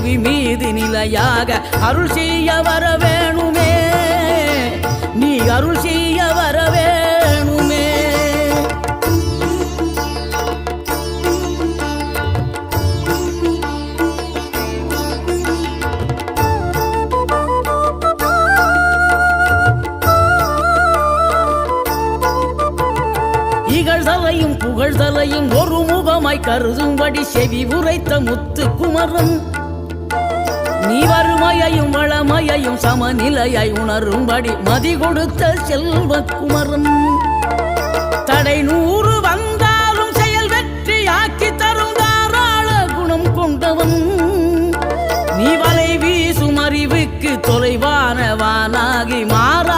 புவி மீது நிலையாக அருள் செய்ய வர வேணுமே, நீ அருள் செய்ய வர வேணுமே. இகழ்தலையும் புகழ்தலையும் ஒரு முகமாய் கருதும்படி செவி உரைத்த முத்து குமரன், நீ வறுமையையும் வளமையையும் சமநிலையை உணரும்படி மதி கொடுத்த செல்வ குமரன். தடை 100 வந்தாலும் செயல் வெற்றி ஆக்கி தரும் தாராள குணம் கொண்டவன், நீ வலை வீசும் அறிவுக்கு தொலைவானவானாகி மாற